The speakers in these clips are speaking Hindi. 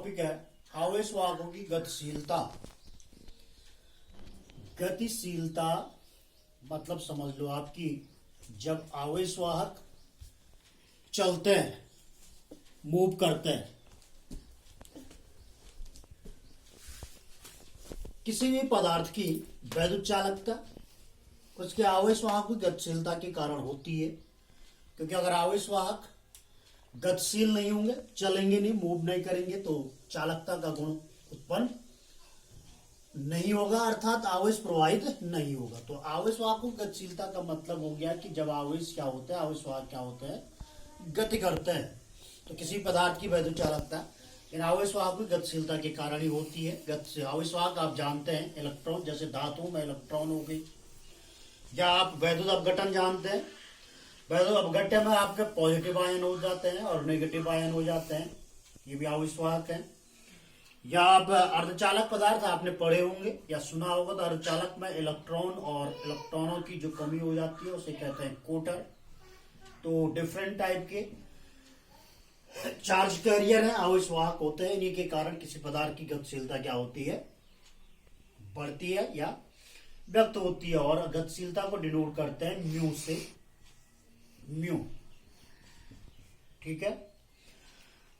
टॉपिक है आवेश वाहकों की गतिशीलता। गतिशीलता मतलब समझ लो आपकी, जब आवेश वाहक चलते हैं, मूव करते हैं, किसी भी पदार्थ की वैद्युत चालकता उसके आवेश वाहक की गतिशीलता के कारण होती है। क्योंकि अगर आवेश वाहक गतिशील नहीं होंगे, चलेंगे नहीं, मूव नहीं करेंगे, तो चालकता का गुण उत्पन्न नहीं होगा, अर्थात आवेश प्रवाहित नहीं होगा। तो आवेश वाहकों की गतिशीलता का मतलब हो गया कि जब आवेश क्या होता है, आवेश वाहक क्या होते हैं, गति करते हैं। तो किसी पदार्थ की वैद्युत चालकता इन आवेश वाहक की गतिशीलता के कारण ही होती है। आवेश वाहक आप जानते हैं, इलेक्ट्रॉन, जैसे धातु में इलेक्ट्रॉन हो गई, या आप वैद्युत अपघटन जानते हैं। वैद्युत अपघट्य में आपके पॉजिटिव आयन हो जाते हैं और नेगेटिव आयन हो जाते हैं, ये भी आवेश वाहक है। या आप अर्धचालक पदार्थ आपने पढ़े होंगे या सुना होगा, तो अर्धचालक में इलेक्ट्रॉन और इलेक्ट्रॉनों की जो कमी हो जाती है उसे कहते हैं कोटर। तो डिफरेंट टाइप के चार्ज कैरियर हैं, आवेश वाहक होते हैं। इन्हीं के कारण किसी पदार्थ की गतिशीलता क्या होती है, बढ़ती है या व्यक्त होती है। और गतिशीलता को डिनोट करते हैं म्यू से, म्यू, ठीक है।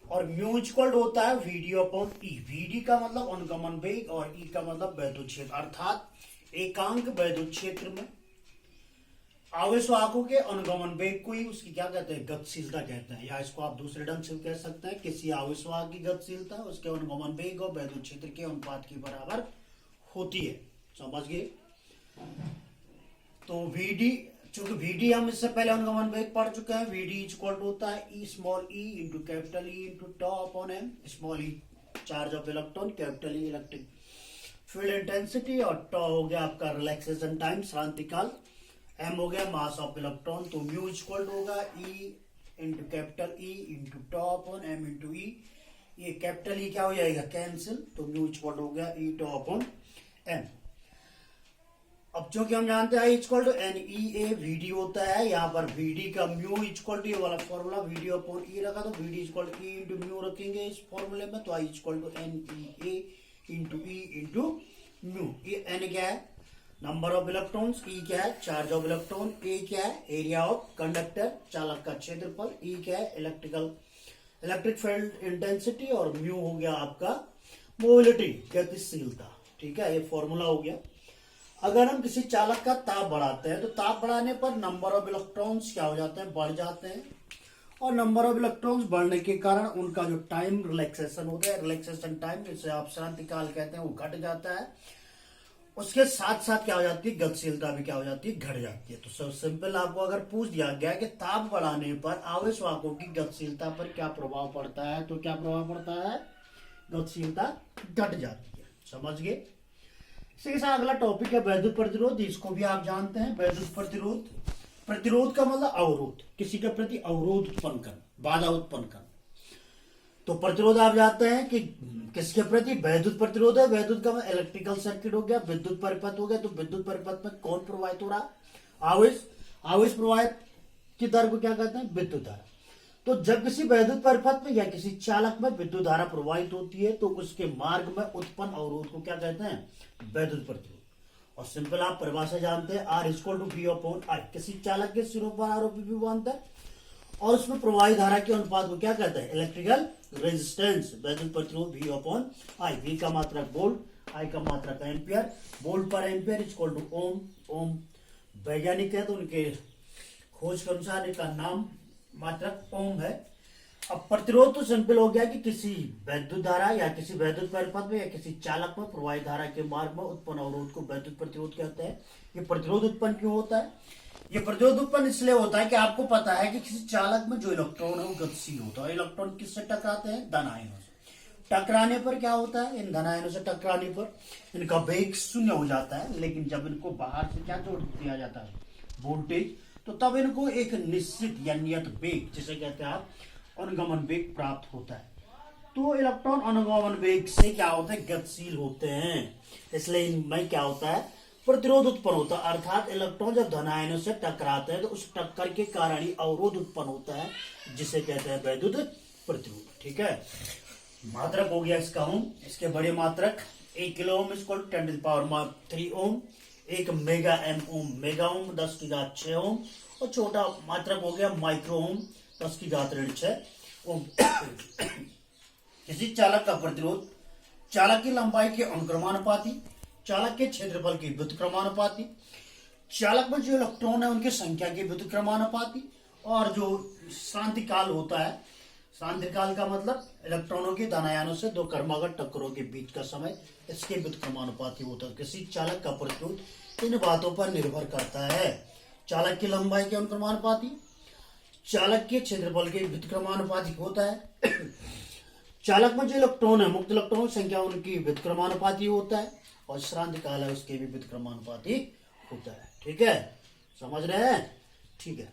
और म्यू इक्वल होता है वीडी अपॉन ई। वीडी का मतलब अनुगमन वेग और ई का मतलब वैद्युत क्षेत्र, अर्थात एकांक वैद्युत क्षेत्र में आवेश वाहकों के अनुगमन वेग को ही उसकी क्या कहते हैं, गतिशीलता कहते हैं। या इसको आप दूसरे ढंग से कह सकते हैं, किसी आवेश वाहक की गतिशीलता उसके अनुगमन वेग और वैद्युत क्षेत्र के अनुपात के बराबर होती है। समझ गए। तो वीडी, चूंकि वीडी हम इससे पहले अनुगमन वेग पढ़ चुके हैं, वीडी इक्वल होता है e small e into capital e into tau upon m. Small e charge of electron, capital e electric field intensity, और टॉ हो गया आपका रिलैक्सेशन टाइम, शांति काल, एम हो गया मास ऑफ इलेक्ट्रॉन। तो म्यू इक्वल होगा e into capital e into tau upon m into e. ये कैपिटल ई क्या हो जाएगा, कैंसिल, तो म्यू इक्वल हो गया ई टॉ अपॉन एम। अब चूंकि हम जानते हैं equal to N E A VD होता है, यहाँ पर वीडी का म्यू इक्वल टू ये वाला फॉर्मूला वीडी अपॉन ई रखा, तो v d equal to e into mu रखेंगे इस फॉर्मूले में, तो I equal to N E A into e into mu. ये एन क्या है, नंबर ऑफ इलेक्ट्रॉन्स, ई क्या है, चार्ज ऑफ इलेक्ट्रॉन, ए क्या है, एरिया ऑफ कंडक्टर, चालक का क्षेत्रफल, ई क्या है, इलेक्ट्रिक फील्ड इंटेंसिटी, और म्यू हो गया आपका मोबिलिटी, गतिशीलता। ठीक है, ये फॉर्मूला हो गया। अगर हम किसी चालक का ताप बढ़ाते हैं, तो ताप बढ़ाने पर नंबर ऑफ इलेक्ट्रॉन्स क्या हो जाते हैं, बढ़ जाते हैं, और नंबर ऑफ इलेक्ट्रॉन्स बढ़ने के कारण उनका जो टाइम रिलैक्सेशन होता है, रिलैक्सेशन टाइम जिसे आप शांति काल कहते हैं, वो घट जाता है। उसके साथ साथ क्या हो जाती है, गतिशीलता भी क्या हो जाती है, घट जाती है। तो सब सिंपल, आपको अगर पूछ दिया गया कि ताप बढ़ाने पर आवेश वाहकों की गतिशीलता पर क्या प्रभाव पड़ता है, तो क्या प्रभाव पड़ता है, गतिशीलता घट जाती है। समझ गए। इसी साथ अगला टॉपिक है वैद्युत प्रतिरोध। इसको भी आप जानते हैं, वैद्युत प्रतिरोध। प्रतिरोध का मतलब अवरोध, किसी के प्रति अवरोध उत्पन्न करना, बाधा उत्पन्न करना। तो प्रतिरोध आप जानते हैं कि किसके प्रति, वैद्युत प्रतिरोध है। वैद्युत का मतलब इलेक्ट्रिकल सर्किट हो गया, विद्युत परिपथ हो गया। तो विद्युत परिपथ में कौन प्रवाहित हो रहा, आवेश। आवेश प्रवाहित की दर को क्या कहते हैं, विद्युत धारा। तो जब किसी वैद्युत परिपथ में या किसी चालक में विद्युत धारा प्रवाहित होती है, तो उसके मार्ग में उत्पन्न अवरोध को क्या कहते हैं, वैद्युत प्रतिरोध। और सिंपल आप परिभाषा जानते हैं, R equal to V upon I. किसी चालक के सिरों पर आर और पी बांधता है, और उसमें प्रवाही धारा के अनुपात को क्या कहते हैं, इलेक्ट्रिकल रेजिस्टेंस, वैद्युत प्रतिरोध वी अपॉन आई। वी का मात्रक वोल्ट, आई का मात्रक एम्पियर, वोल्ट पर एम्पियर इक्वल टू ओम। ओम वैज्ञानिक है, तो उनके खोज के अनुसार इनका नाम मात्रक ओम है। अब प्रतिरोध तो सिंपल हो गया कि किसी वैद्युत धारा या किसी वैद्युत परिपथ में या किसी चालक में प्रवाहित धारा के मार्ग में उत्पन्न अवरोध को वैद्युत प्रतिरोध कहते हैं। ये प्रतिरोध उत्पन्न क्यों होता है, ये प्रतिरोध उत्पन्न इसलिए होता है कि आपको पता है कि किसी चालक में जो इलेक्ट्रॉन है वो गतिशील होता है। इलेक्ट्रॉन किससे टकराते हैं, धन आयनों से। टकराने पर क्या होता है, इन धन आयनों से टकराने पर इनका वेग शून्य हो जाता है। लेकिन जब इनको बाहर से क्या जोड़ दिया जाता है, वोल्टेज, तो तब इनको एक निश्चित या नियत वेग, जिसे कहते हैं आप अनुगमन वेग, प्राप्त होता है। तो इलेक्ट्रॉन अनुगमन वेग से क्या होते हैं, गतिशील होते हैं। इसलिए इनमें क्या होता है, प्रतिरोध उत्पन्न होता है। अर्थात इलेक्ट्रॉन जब धन आयनों से टकराते हैं, तो उस टक्कर के कारण ही अवरोध उत्पन्न होता है, जिसे कहते हैं वैद्युत प्रतिरोध। ठीक है, मात्रक हो गया इसका ओम। इसके बड़े मात्रक 1 kilo ohm is 10⁻³ ohm. 1 mega ohm mega ohm 10⁻6 ohm. और छोटा मात्रक हो गया माइक्रो ओम 10⁻6 ओम। किसी चालक का प्रतिरोध चालक की लंबाई के अनुक्रमानुपाती, चालक के क्षेत्रफल के व्युत्क्रमानुपाती, चालक में जो इलेक्ट्रॉन है उनकी संख्या के व्युत्क्रमानुपाती, और जो शांति काल होता है, शांति काल का मतलब इलेक्ट्रॉनों के धनायनों से दो क्रमागत टक्करों के बीच का समय, इसके व्युत्क्रमानुपाती होता है। किसी चालक का प्रतिरोध इन बातों पर निर्भर करता है: चालक की लंबाई के अनुक्रमानुपाती, चालक के क्षेत्रफल के व्युत्क्रमानुपाती होता है, चालक में जो इलेक्ट्रॉन है मुक्त इलेक्ट्रॉन संख्या उनकी व्युत्क्रमानुपाती होता है, और श्रांति काल है उसके भी व्युत्क्रमानुपाती होता है। ठीक है, समझ रहे हैं? ठीक है।